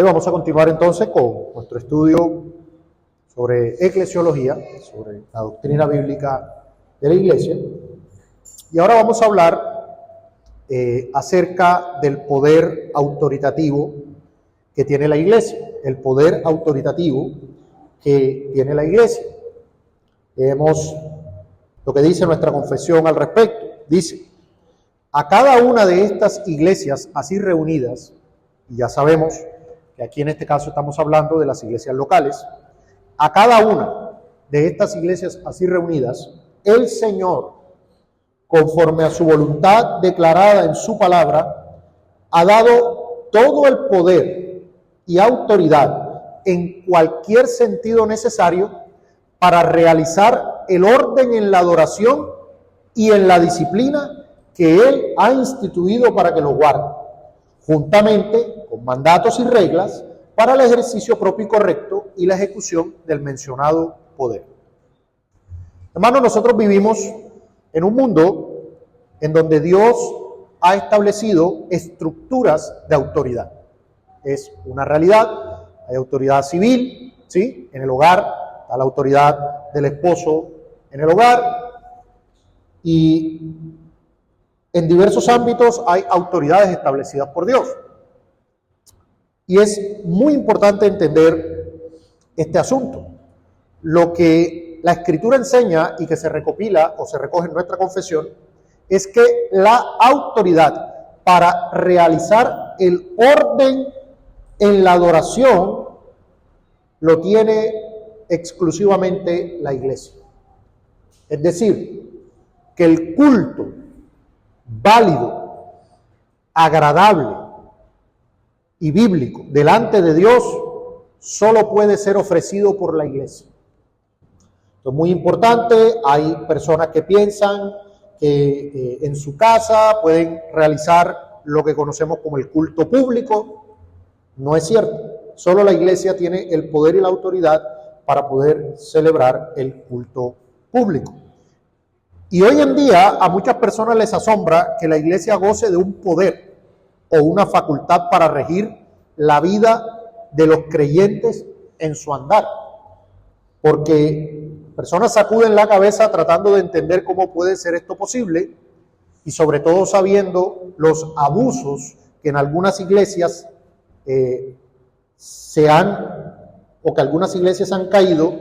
vamos a continuar entonces con nuestro estudio sobre eclesiología, sobre la doctrina bíblica de la Iglesia. Y ahora vamos a hablar acerca del poder autoritativo que tiene la Iglesia, el poder autoritativo que tiene la Iglesia. Vemos lo que dice nuestra confesión al respecto. Dice: a cada una de estas iglesias así reunidas, y ya sabemos que aquí en este caso estamos hablando de las iglesias locales, a cada una de estas iglesias así reunidas, el Señor, conforme a su voluntad declarada en su palabra, ha dado todo el poder y autoridad en cualquier sentido necesario para realizar el orden en la adoración y en la disciplina que Él ha instituido para que lo guarde, juntamente con mandatos y reglas para el ejercicio propio y correcto y la ejecución del mencionado poder. Hermanos, nosotros vivimos en un mundo en donde Dios ha establecido estructuras de autoridad. Es una realidad. Hay autoridad civil, ¿sí?, en el hogar, está la autoridad del esposo en el hogar, y en diversos ámbitos hay autoridades establecidas por Dios. Y es muy importante entender este asunto. Lo que la Escritura enseña y que se recopila o se recoge en nuestra confesión es que la autoridad para realizar el orden en la adoración lo tiene exclusivamente la Iglesia. Es decir, que el culto válido, agradable y bíblico delante de Dios solo puede ser ofrecido por la Iglesia. Esto es muy importante. Hay personas que piensan que en su casa pueden realizar lo que conocemos como el culto público. No es cierto. Solo la Iglesia tiene el poder y la autoridad para poder celebrar el culto público. Y hoy en día a muchas personas les asombra que la Iglesia goce de un poder o una facultad para regir la vida de los creyentes en su andar. Porque personas sacuden la cabeza tratando de entender cómo puede ser esto posible, y sobre todo sabiendo los abusos que en algunas iglesias o que algunas iglesias han caído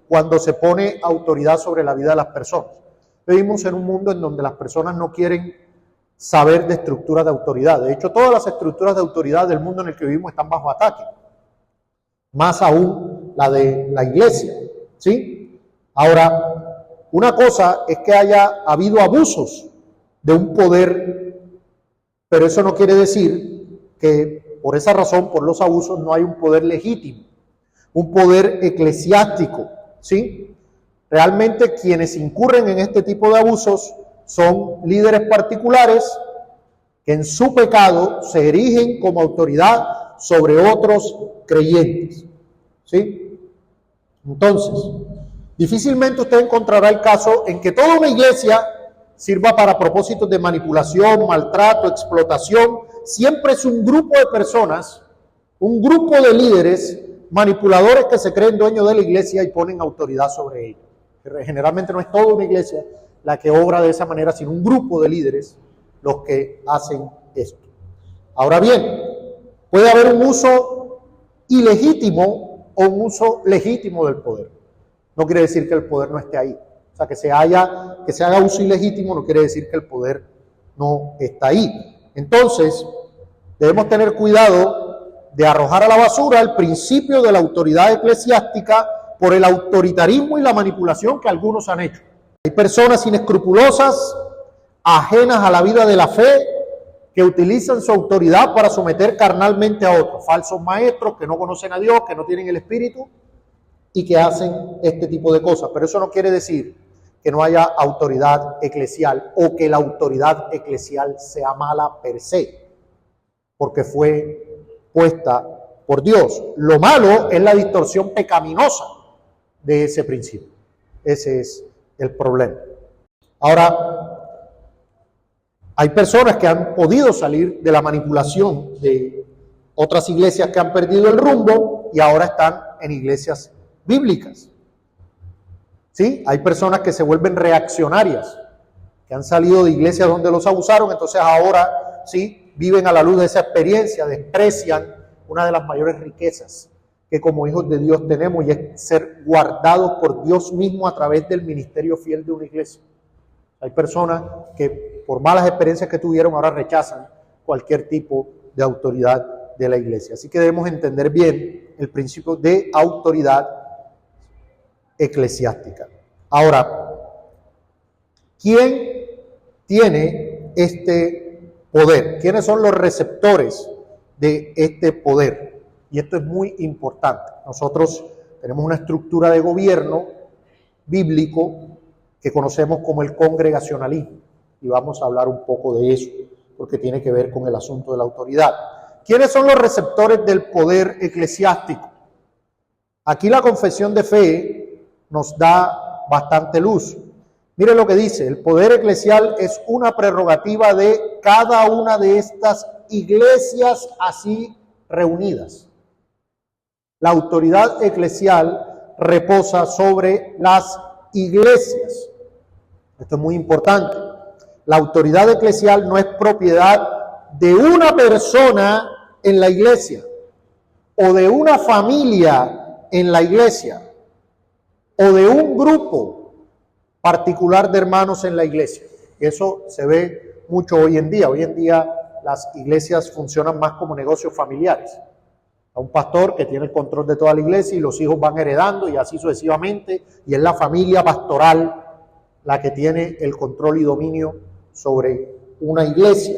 cuando se pone autoridad sobre la vida de las personas. Vivimos en un mundo en donde las personas no quieren saber de estructuras de autoridad. De hecho, todas las estructuras de autoridad del mundo en el que vivimos están bajo ataque. Más aún la de la Iglesia, ¿sí? Ahora, una cosa es que haya habido abusos de un poder, pero eso no quiere decir que por esa razón, por los abusos, no hay un poder legítimo, un poder eclesiástico, ¿sí? Realmente quienes incurren en este tipo de abusos son líderes particulares que en su pecado se erigen como autoridad sobre otros creyentes, ¿sí? Entonces, difícilmente usted encontrará el caso en que toda una iglesia sirva para propósitos de manipulación, maltrato, explotación. Siempre es un grupo de personas, un grupo de líderes manipuladores que se creen dueños de la iglesia y ponen autoridad sobre ella. Generalmente no es toda una iglesia la que obra de esa manera, sino un grupo de líderes los que hacen esto. Ahora bien, puede haber un uso ilegítimo o un uso legítimo del poder. No quiere decir que el poder no esté ahí. O sea, que se haga uso ilegítimo no quiere decir que el poder no está ahí. Entonces, debemos tener cuidado de arrojar a la basura el principio de la autoridad eclesiástica por el autoritarismo y la manipulación que algunos han hecho. Hay personas inescrupulosas, ajenas a la vida de la fe, que utilizan su autoridad para someter carnalmente a otros, falsos maestros que no conocen a Dios, que no tienen el Espíritu y que hacen este tipo de cosas. Pero eso no quiere decir que no haya autoridad eclesial o que la autoridad eclesial sea mala per se, porque fue puesta por Dios. Lo malo es la distorsión pecaminosa de ese principio. Ese es el problema. Ahora, hay personas que han podido salir de la manipulación otras iglesias que han perdido el rumbo y ahora están en iglesias bíblicas. ¿Sí? Hay personas que se vuelven reaccionarias, que han salido de iglesias donde los abusaron, entonces ahora sí viven a la luz de esa experiencia, desprecian una de las mayores riquezas que como hijos de Dios tenemos, y es ser guardados por Dios mismo a través del ministerio fiel de una iglesia. Hay personas que por malas experiencias que tuvieron ahora rechazan cualquier tipo de autoridad de la iglesia. Así que debemos entender bien el principio de autoridad eclesiástica. Ahora, ¿quién tiene este poder? ¿Quiénes son los receptores de este poder? Y esto es muy importante. Nosotros tenemos una estructura de gobierno bíblico que conocemos como el congregacionalismo. Y vamos a hablar un poco de eso, porque tiene que ver con el asunto de la autoridad. ¿Quiénes son los receptores del poder eclesiástico? Aquí la confesión de fe nos da bastante luz. Mire lo que dice: el poder eclesial es una prerrogativa de cada una de estas iglesias así reunidas. La autoridad eclesial reposa sobre las iglesias. Esto es muy importante. La autoridad eclesial no es propiedad de una persona en la iglesia o de una familia en la iglesia o de un grupo particular de hermanos en la iglesia. Eso se ve mucho hoy en día. Hoy en día las iglesias funcionan más como negocios familiares. A un pastor que tiene el control de toda la iglesia y los hijos van heredando y así sucesivamente, y es la familia pastoral la que tiene el control y dominio sobre una iglesia.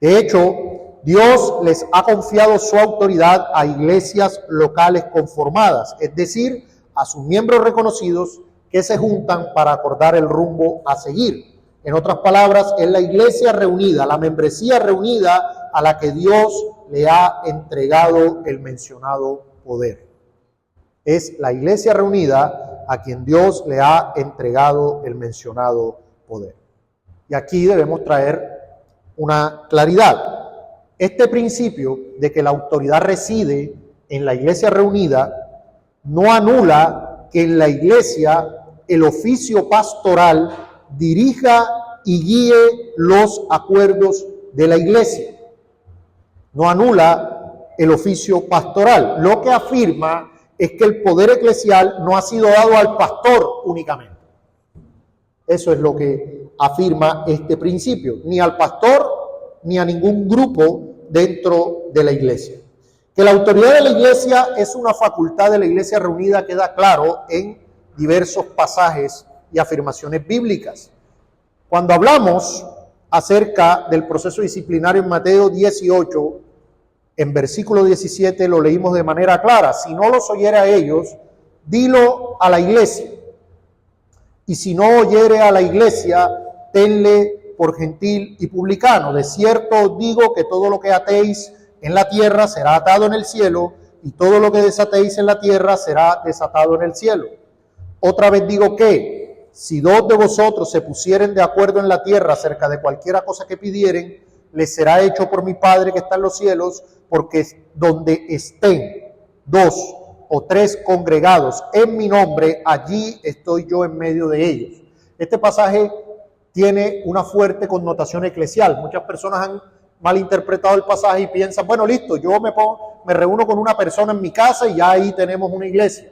De hecho, Dios les ha confiado su autoridad a iglesias locales conformadas, es decir, a sus miembros reconocidos que se juntan para acordar el rumbo a seguir. En otras palabras, es la iglesia reunida, la membresía reunida a la que Dios le ha entregado el mencionado poder. Es la iglesia reunida a quien Dios le ha entregado el mencionado poder. Y aquí debemos traer una claridad. Este principio de que la autoridad reside en la iglesia reunida no anula que en la iglesia el oficio pastoral dirija y guíe los acuerdos de la iglesia. No anula el oficio pastoral. Lo que afirma es que el poder eclesial no ha sido dado al pastor únicamente. Eso es lo que afirma este principio. Ni al pastor ni a ningún grupo dentro de la iglesia. Que la autoridad de la iglesia es una facultad de la iglesia reunida queda claro en diversos pasajes y afirmaciones bíblicas. Cuando hablamos acerca del proceso disciplinario en Mateo 18, en versículo 17 lo leímos de manera clara: si no los oyere a ellos, dilo a la iglesia. Y si no oyere a la iglesia, tenle por gentil y publicano. De cierto os digo que todo lo que atéis en la tierra será atado en el cielo, y todo lo que desatéis en la tierra será desatado en el cielo. Otra vez digo que, si dos de vosotros se pusieren de acuerdo en la tierra acerca de cualquiera cosa que pidieren, les será hecho por mi Padre que está en los cielos, porque donde estén 2 o 3 congregados en mi nombre, allí estoy yo en medio de ellos. Este pasaje tiene una fuerte connotación eclesial. Muchas personas han malinterpretado el pasaje y piensan, bueno, listo, yo me reúno con una persona en mi casa y ya ahí tenemos una iglesia.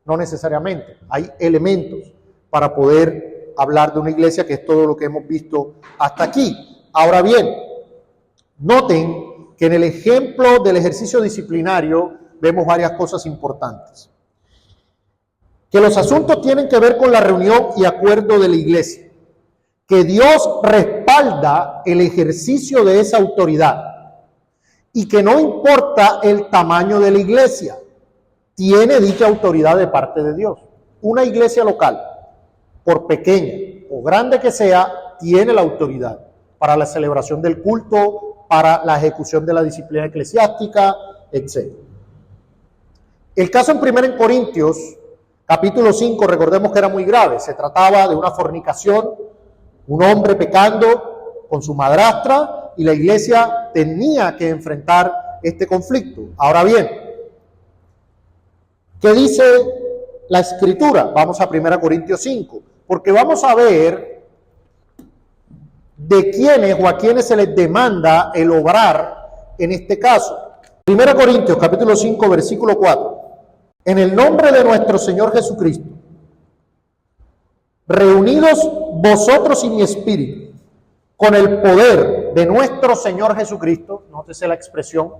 No necesariamente. Hay elementos para poder hablar de una iglesia, que es todo lo que hemos visto hasta aquí. Ahora bien, noten que en el ejemplo del ejercicio disciplinario vemos varias cosas importantes. Que los asuntos tienen que ver con la reunión y acuerdo de la iglesia. Que Dios respalda el ejercicio de esa autoridad. Y que no importa el tamaño de la iglesia, tiene dicha autoridad de parte de Dios. Una iglesia local, por pequeña o grande que sea, tiene la autoridad para la celebración del culto, para la ejecución de la disciplina eclesiástica, etc. El caso en 1 Corintios, capítulo 5, recordemos que era muy grave. Se trataba de una fornicación, un hombre pecando con su madrastra, y la iglesia tenía que enfrentar este conflicto. Ahora bien, ¿qué dice la Escritura? Vamos a 1 Corintios 5, porque vamos a ver de quiénes o a quiénes se les demanda el obrar en este caso. 1 Corintios capítulo 5, versículo 4. En el nombre de nuestro Señor Jesucristo, reunidos vosotros y mi espíritu, con el poder de nuestro Señor Jesucristo, nótese la expresión,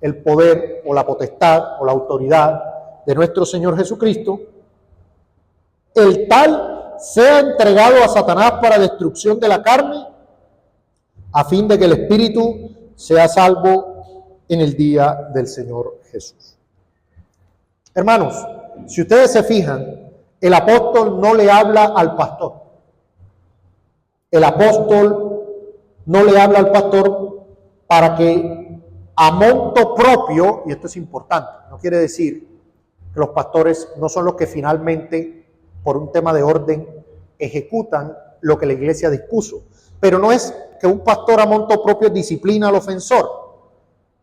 el poder o la potestad o la autoridad de nuestro Señor Jesucristo, el tal sea entregado a Satanás para destrucción de la carne, a fin de que el espíritu sea salvo en el día del Señor Jesús. Hermanos, si ustedes se fijan, el apóstol no le habla al pastor. El apóstol no le habla al pastor para que a monto propio, y esto es importante, no quiere decir que los pastores no son los que finalmente, por un tema de orden, ejecutan lo que la iglesia dispuso. Pero no es que un pastor a monto propio disciplina al ofensor,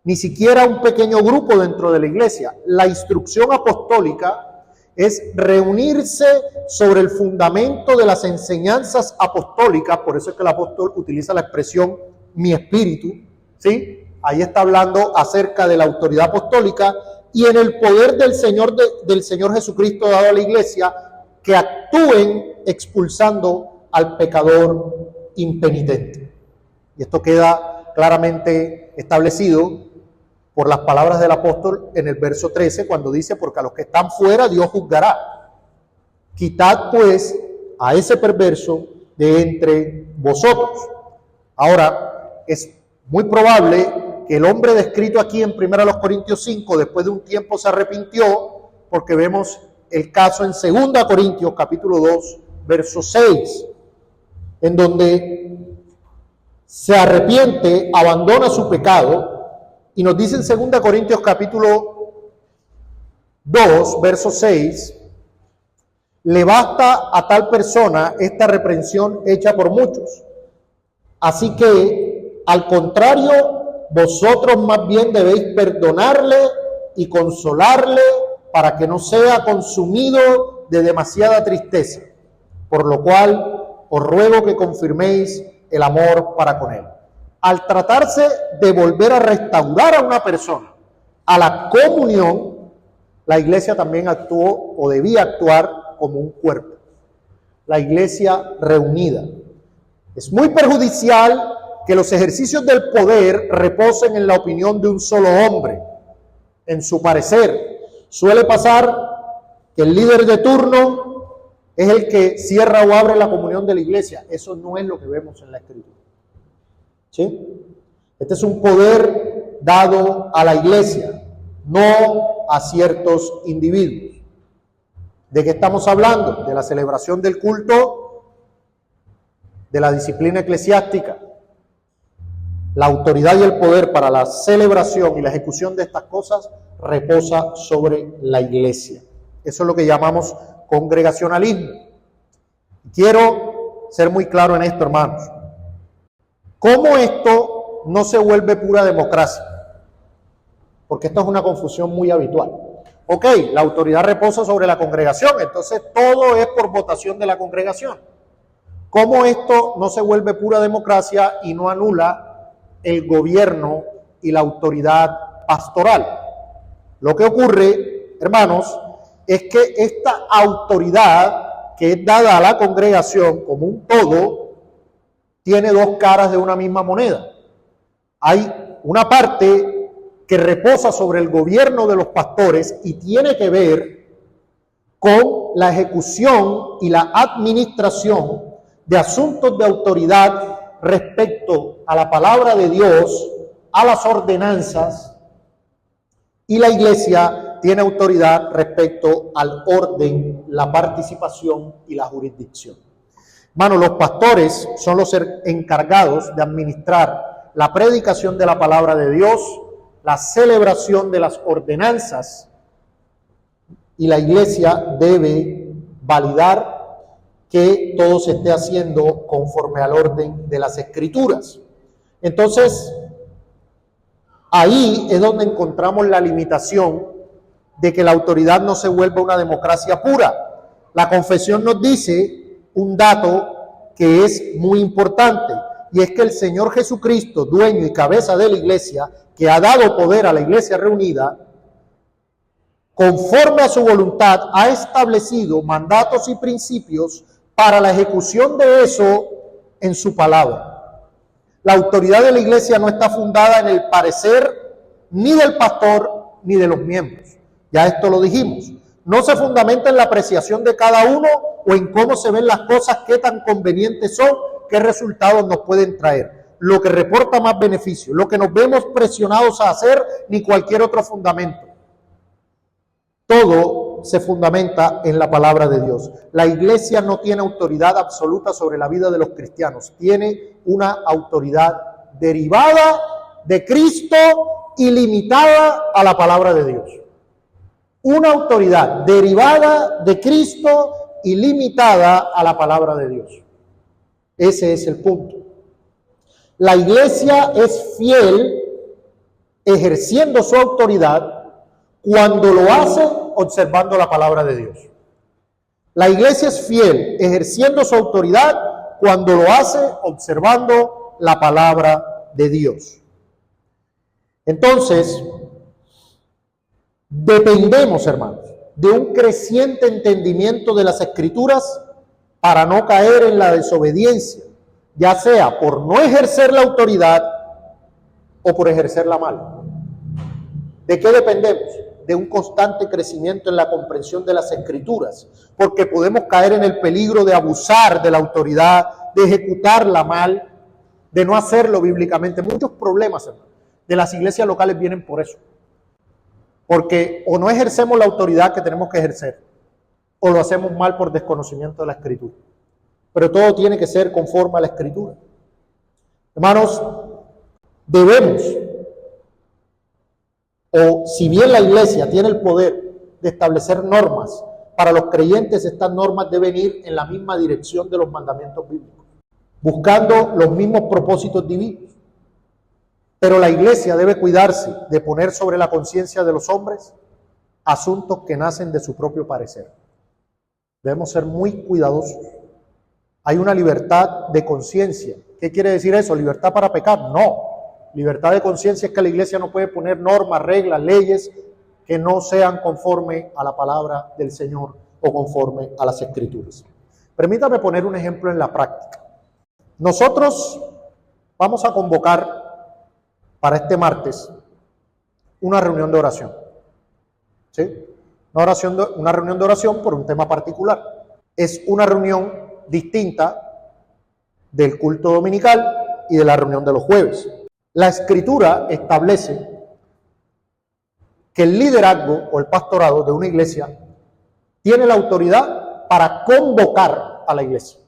ni siquiera un pequeño grupo dentro de la iglesia. La instrucción apostólica es reunirse sobre el fundamento de las enseñanzas apostólicas. Por eso es que el apóstol utiliza la expresión mi espíritu, ¿sí? Ahí está hablando acerca de la autoridad apostólica y en el poder del Señor Jesucristo dado a la iglesia, que actúen expulsando al pecador impenitente. Y esto queda claramente establecido por las palabras del apóstol en el verso 13, cuando dice, porque a los que están fuera Dios juzgará. Quitad pues a ese perverso de entre vosotros. Ahora, es muy probable que el hombre descrito aquí en 1 Corintios 5, después de un tiempo se arrepintió, porque vemos el caso en 2 Corintios capítulo 2, verso 6, en donde se arrepiente, abandona su pecado, y nos dice en 2 Corintios capítulo 2, verso 6, le basta a tal persona esta reprensión hecha por muchos. Así que, al contrario, vosotros más bien debéis perdonarle y consolarle para que no sea consumido de demasiada tristeza, por lo cual os ruego que confirméis el amor para con él. Al tratarse de volver a restaurar a una persona a la comunión, la iglesia también actuó o debía actuar como un cuerpo. La iglesia reunida. Es muy perjudicial que los ejercicios del poder reposen en la opinión de un solo hombre, en su parecer. Suele pasar que el líder de turno es el que cierra o abre la comunión de la iglesia. Eso no es lo que vemos en la Escritura. ¿Sí? Este es un poder dado a la iglesia, no a ciertos individuos. ¿De qué estamos hablando? De la celebración del culto, de la disciplina eclesiástica. La autoridad y el poder para la celebración y la ejecución de estas cosas reposa sobre la iglesia. Eso es lo que llamamos congregacionalismo. Quiero ser muy claro en esto, hermanos. ¿Cómo esto no se vuelve pura democracia? Porque esto es una confusión muy habitual. Ok, la autoridad reposa sobre la congregación, entonces todo es por votación de la congregación. ¿Cómo esto no se vuelve pura democracia y no anula el gobierno y la autoridad pastoral? Lo que ocurre, hermanos, es que esta autoridad que es dada a la congregación como un todo, tiene dos caras de una misma moneda. Hay una parte que reposa sobre el gobierno de los pastores y tiene que ver con la ejecución y la administración de asuntos de autoridad respecto a la palabra de Dios, a las ordenanzas, y la iglesia tiene autoridad respecto al orden, la participación y la jurisdicción. Hermanos, los pastores son los encargados de administrar la predicación de la palabra de Dios, la celebración de las ordenanzas, y la iglesia debe validar que todo se esté haciendo conforme al orden de las Escrituras. Entonces, Ahí es donde encontramos la limitación de que la autoridad no se vuelva una democracia pura. La confesión nos dice un dato que es muy importante, y es que el Señor Jesucristo, dueño y cabeza de la iglesia, que ha dado poder a la iglesia reunida, conforme a su voluntad, ha establecido mandatos y principios para la ejecución de eso en su palabra. La autoridad de la iglesia no está fundada en el parecer ni del pastor ni de los miembros. Ya esto lo dijimos. No se fundamenta en la apreciación de cada uno o en cómo se ven las cosas, qué tan convenientes son, qué resultados nos pueden traer, lo que reporta más beneficio, lo que nos vemos presionados a hacer, ni cualquier otro fundamento. Todo se fundamenta en la palabra de Dios. La iglesia no tiene autoridad absoluta sobre la vida de los cristianos, tiene una autoridad derivada de Cristo y limitada a la palabra de Dios. Una autoridad derivada de Cristo y limitada a la palabra de Dios. Ese es el punto. La iglesia es fiel ejerciendo su autoridad cuando lo hace observando la palabra de Dios. La iglesia es fiel ejerciendo su autoridad cuando lo hace observando la palabra de Dios. Entonces, dependemos, hermanos, de un creciente entendimiento de las Escrituras para no caer en la desobediencia, ya sea por no ejercer la autoridad o por ejercerla mal. ¿De qué dependemos? De un constante crecimiento en la comprensión de las Escrituras, porque podemos caer en el peligro de abusar de la autoridad, de ejecutarla mal, de no hacerlo bíblicamente. Muchos problemas, hermano, de las iglesias locales vienen por eso, porque o no ejercemos la autoridad que tenemos que ejercer, o lo hacemos mal por desconocimiento de la Escritura. Pero todo tiene que ser conforme a la Escritura. Hermanos, debemos, o si bien la iglesia tiene el poder de establecer normas, para los creyentes estas normas deben ir en la misma dirección de los mandamientos bíblicos, buscando los mismos propósitos divinos. Pero la iglesia debe cuidarse de poner sobre la conciencia de los hombres asuntos que nacen de su propio parecer. Debemos ser muy cuidadosos. Hay una libertad de conciencia. ¿Qué quiere decir eso? ¿Libertad para pecar? No. Libertad de conciencia es que la iglesia no puede poner normas, reglas, leyes que no sean conforme a la palabra del Señor o conforme a las Escrituras. Permítame poner un ejemplo en la práctica. Nosotros vamos a convocar para este martes una reunión de oración. ¿Sí? Una reunión de oración por un tema particular. Es una reunión distinta del culto dominical y de la reunión de los jueves. La Escritura establece que el liderazgo o el pastorado de una iglesia tiene la autoridad para convocar a la iglesia.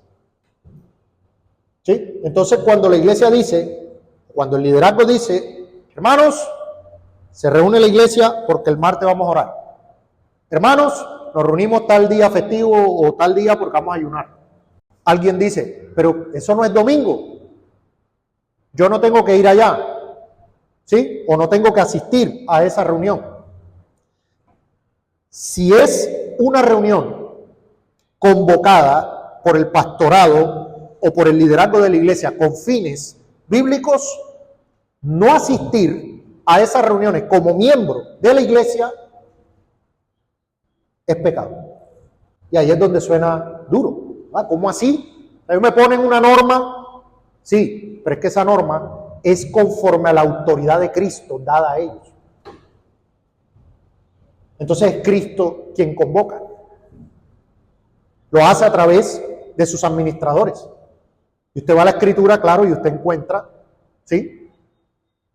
¿Sí? Entonces, cuando la iglesia dice, cuando el liderazgo dice, hermanos, se reúne la iglesia porque el martes vamos a orar. Hermanos, nos reunimos tal día festivo o tal día porque vamos a ayunar. Alguien dice, pero eso no es domingo. Yo no tengo que ir allá, ¿sí? O no tengo que asistir a esa reunión. Si es una reunión convocada por el pastorado o por el liderazgo de la iglesia con fines bíblicos, no asistir a esas reuniones como miembro de la iglesia es pecado. Y ahí es donde suena duro. ¿Cómo así? Ellos me ponen una norma. Sí, pero es que esa norma es conforme a la autoridad de Cristo dada a ellos. Entonces es Cristo quien convoca. Lo hace a través de sus administradores. Y usted va a la Escritura, claro, y usted encuentra, ¿sí?,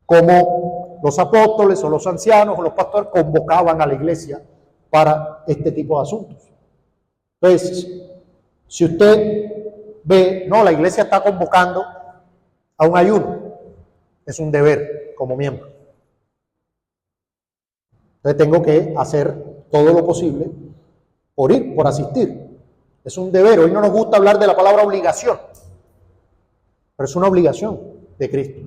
como los apóstoles o los ancianos o los pastores convocaban a la iglesia para este tipo de asuntos. Entonces, si usted ve, no, la iglesia está convocando a un ayuno, es un deber como miembro. Entonces tengo que hacer todo lo posible por ir, por asistir. Es un deber. Hoy no nos gusta hablar de la palabra obligación, pero es una obligación de Cristo.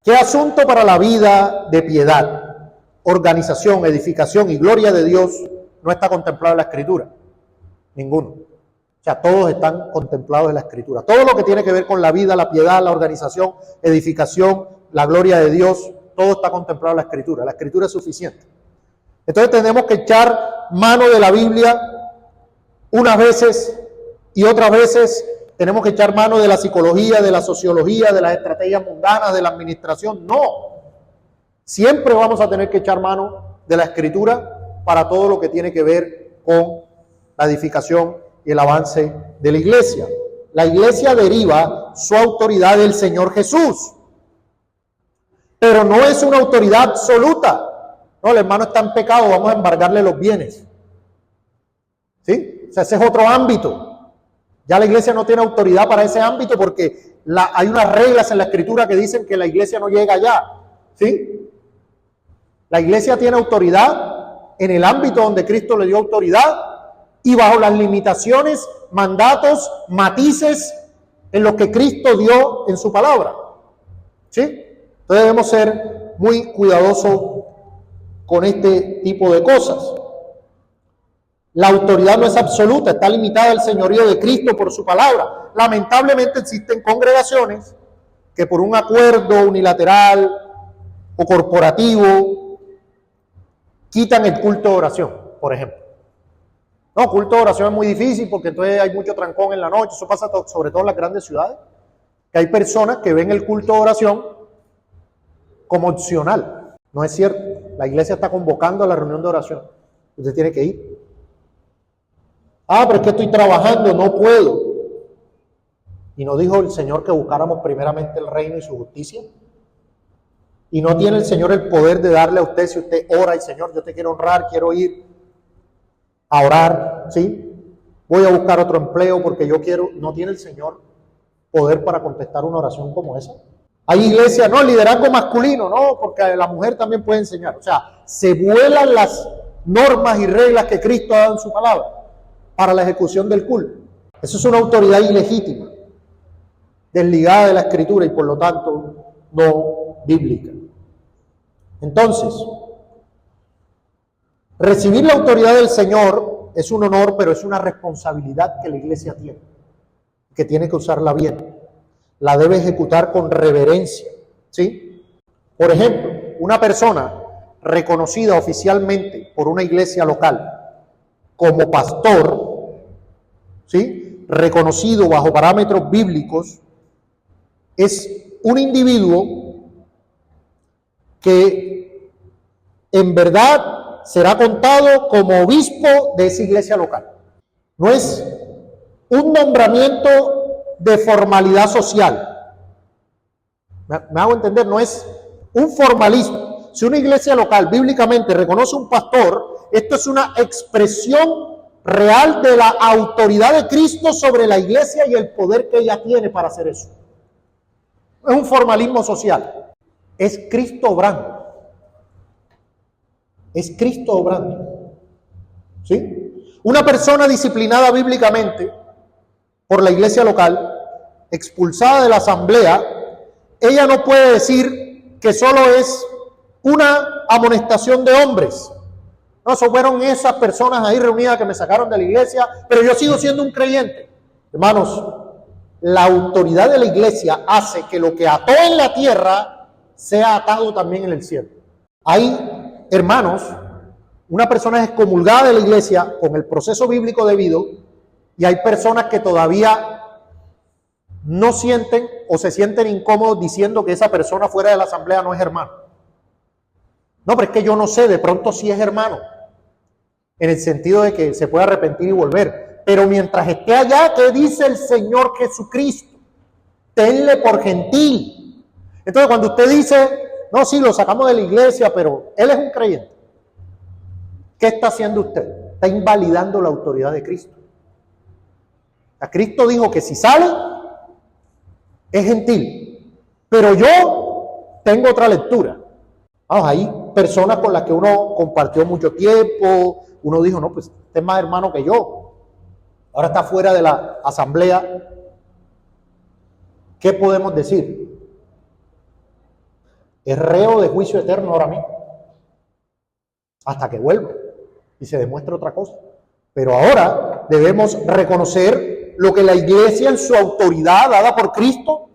¿Qué asunto para la vida de piedad, organización, edificación y gloria de Dios no está contemplado en la Escritura? Ninguno. O sea, todos están contemplados en la Escritura. Todo lo que tiene que ver con la vida, la piedad, la organización, edificación, la gloria de Dios, todo está contemplado en la Escritura. La Escritura es suficiente. Entonces tenemos que echar mano de la Biblia unas veces y otras veces tenemos que echar mano de la psicología, de la sociología, de las estrategias mundanas, de la administración. No. Siempre vamos a tener que echar mano de la Escritura para todo lo que tiene que ver con la edificación y el avance de la iglesia. La iglesia deriva su autoridad del Señor Jesús, pero no es una autoridad absoluta. No, el hermano está en pecado, vamos a embargarle los bienes. ¿Sí? O sea, ese es otro ámbito. Ya la iglesia no tiene autoridad para ese ámbito porque hay unas reglas en la Escritura que dicen que la iglesia no llega allá. ¿Sí? La iglesia tiene autoridad en el ámbito donde Cristo le dio autoridad y bajo las limitaciones, mandatos, matices en los que Cristo dio en su palabra. ¿Sí? Entonces debemos ser muy cuidadosos con este tipo de cosas. La autoridad no es absoluta, está limitada al señorío de Cristo por su palabra. Lamentablemente existen congregaciones que por un acuerdo unilateral o corporativo quitan el culto de oración, por ejemplo. No, culto de oración es muy difícil porque entonces hay mucho trancón en la noche. Eso pasa sobre todo en las grandes ciudades, que hay personas que ven el culto de oración como opcional. No es cierto. La iglesia está convocando a la reunión de oración. Usted tiene que ir. Ah, pero es que estoy trabajando, no puedo. ¿Y no dijo el Señor que buscáramos primeramente el reino y su justicia? ¿Y no tiene el Señor el poder de darle a usted, si usted ora y Señor, yo te quiero honrar, quiero ir a orar, ¿sí? Voy a buscar otro empleo porque yo quiero? ¿No tiene el Señor poder para contestar una oración como esa? Hay iglesias, no, liderazgo masculino, no, porque la mujer también puede enseñar. O sea, se vuelan las normas y reglas que Cristo ha dado en su palabra para la ejecución del culto. Eso es una autoridad ilegítima, desligada de la Escritura y por lo tanto no bíblica. Entonces, recibir la autoridad del Señor es un honor, pero es una responsabilidad que la iglesia tiene, que tiene que usarla bien. La debe ejecutar con reverencia, ¿sí? Por ejemplo, una persona reconocida oficialmente por una iglesia local como pastor, ¿sí? Reconocido bajo parámetros bíblicos, es un individuo que en verdad será contado como obispo de esa iglesia local. No es un nombramiento de formalidad social. ¿Me hago entender? No es un formalismo. Si una iglesia local bíblicamente reconoce un pastor, esto es una expresión real de la autoridad de Cristo sobre la iglesia y el poder que ella tiene para hacer eso. No es un formalismo social. Es Cristo obrando. Es Cristo obrando. ¿Sí? Una persona disciplinada bíblicamente por la iglesia local, expulsada de la asamblea, ella no puede decir que solo es una amonestación de hombres. No, eso fueron esas personas ahí reunidas que me sacaron de la iglesia, pero yo sigo siendo un creyente. Hermanos, la autoridad de la iglesia hace que lo que ató en la tierra sea atado también en el cielo. Hay, hermanos, una persona es excomulgada de la iglesia con el proceso bíblico debido, y hay personas que todavía no sienten o se sienten incómodos diciendo que esa persona fuera de la asamblea no es hermano. No, pero es que yo no sé, de pronto sí es hermano, en el sentido de que se puede arrepentir y volver. Pero mientras esté allá, ¿qué dice el Señor Jesucristo? Tenle por gentil. Entonces cuando usted dice, no, sí, lo sacamos de la iglesia, pero él es un creyente, ¿qué está haciendo usted? Está invalidando la autoridad de Cristo. A Cristo dijo que si sale, es gentil. Pero yo tengo otra lectura. Vamos, hay personas con las que uno compartió mucho tiempo, uno dijo, no, pues este es más hermano que yo. Ahora está fuera de la asamblea. ¿Qué podemos decir? es reo de juicio eterno ahora mismo, hasta que vuelva y se demuestre otra cosa. Pero ahora debemos reconocer lo que la iglesia en su autoridad dada por Cristo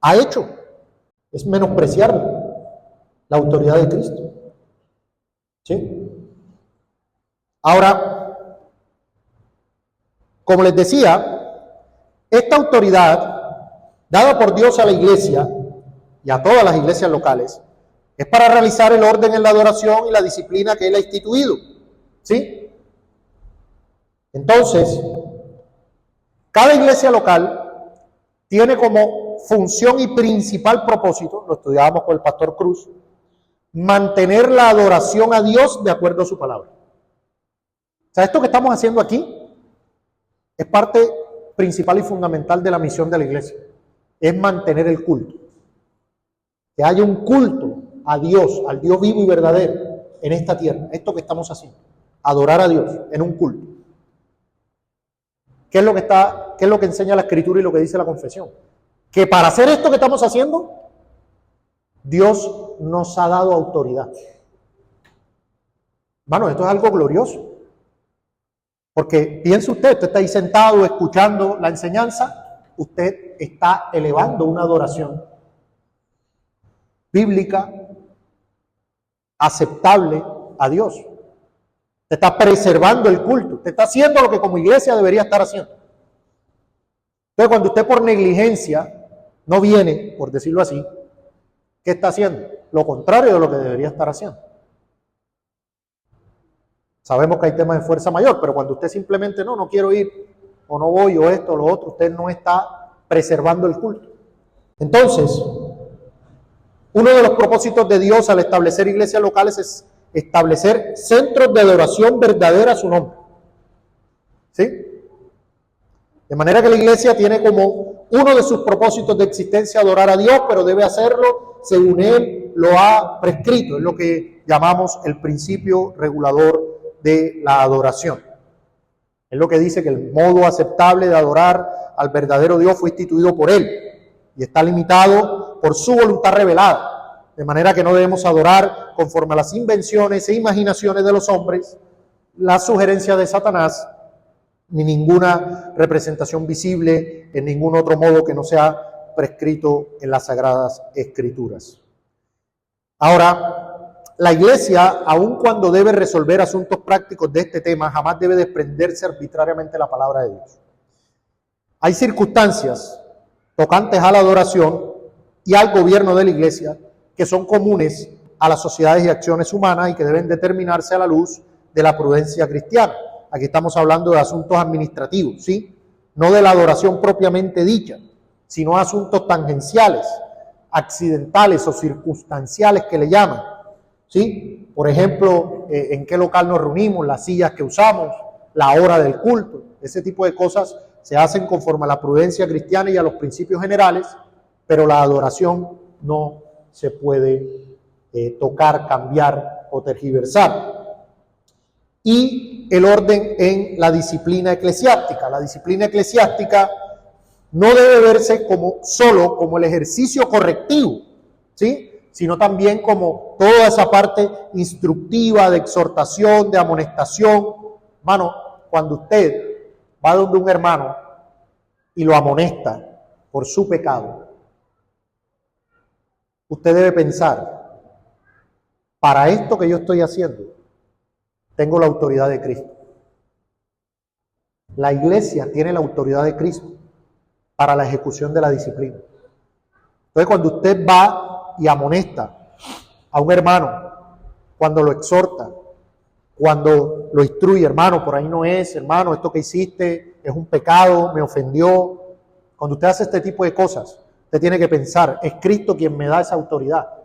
ha hecho. Es menospreciar la autoridad de Cristo. ¿Sí? Ahora, como les decía, esta autoridad dada por Dios a la iglesia y a todas las iglesias locales es para realizar el orden en la adoración y la disciplina que Él ha instituido. ¿Sí? Entonces, cada iglesia local tiene como función y principal propósito, lo estudiábamos con el pastor Cruz, mantener la adoración a Dios de acuerdo a su palabra. O sea, esto que estamos haciendo aquí es parte principal y fundamental de la misión de la iglesia, es mantener el culto. Que haya un culto a Dios, al Dios vivo y verdadero en esta tierra, esto que estamos haciendo, adorar a Dios en un culto. ¿Qué es lo que enseña la Escritura y lo que dice la confesión? Que para hacer esto que estamos haciendo, Dios nos ha dado autoridad. Hermano, esto es algo glorioso. Porque piense usted está ahí sentado escuchando la enseñanza, usted está elevando una adoración bíblica, aceptable a Dios. Usted está preservando el culto, usted está haciendo lo que como iglesia debería estar haciendo. Entonces, cuando usted por negligencia no viene, por decirlo así, ¿qué está haciendo? Lo contrario de lo que debería estar haciendo. Sabemos que hay temas de fuerza mayor, pero cuando usted simplemente no quiero ir, o no voy, o esto, o lo otro, usted no está preservando el culto. Entonces, uno de los propósitos de Dios al establecer iglesias locales es establecer centros de adoración verdadera a su nombre. ¿Sí? De manera que la iglesia tiene como uno de sus propósitos de existencia adorar a Dios, pero debe hacerlo según Él lo ha prescrito. Es lo que llamamos el principio regulador de la adoración. Es lo que dice que el modo aceptable de adorar al verdadero Dios fue instituido por Él y está limitado por su voluntad revelada. De manera que no debemos adorar conforme a las invenciones e imaginaciones de los hombres, las sugerencias de Satanás, ni ninguna representación visible en ningún otro modo que no sea prescrito en las Sagradas Escrituras. Ahora, la iglesia, aun cuando debe resolver asuntos prácticos de este tema, jamás debe desprenderse arbitrariamente de la palabra de Dios. Hay circunstancias tocantes a la adoración y al gobierno de la iglesia que son comunes a las sociedades y acciones humanas y que deben determinarse a la luz de la prudencia cristiana. Aquí estamos hablando de asuntos administrativos, ¿sí? No de la adoración propiamente dicha, sino asuntos tangenciales, accidentales o circunstanciales que le llaman, ¿sí? Por ejemplo, en qué local nos reunimos, las sillas que usamos, la hora del culto, ese tipo de cosas se hacen conforme a la prudencia cristiana y a los principios generales, pero la adoración no se puede tocar, cambiar o tergiversar. Y el orden en la disciplina eclesiástica. La disciplina eclesiástica no debe verse solo como el ejercicio correctivo, ¿sí? Sino también como toda esa parte instructiva, de exhortación, de amonestación. Hermano, cuando usted va donde un hermano y lo amonesta por su pecado, usted debe pensar, para esto que yo estoy haciendo, tengo la autoridad de Cristo. La iglesia tiene la autoridad de Cristo para la ejecución de la disciplina. Entonces, cuando usted va y amonesta a un hermano, cuando lo exhorta, cuando lo instruye, hermano, por ahí no es, hermano, esto que hiciste es un pecado, me ofendió. Cuando usted hace este tipo de cosas, usted tiene que pensar, es Cristo quien me da esa autoridad.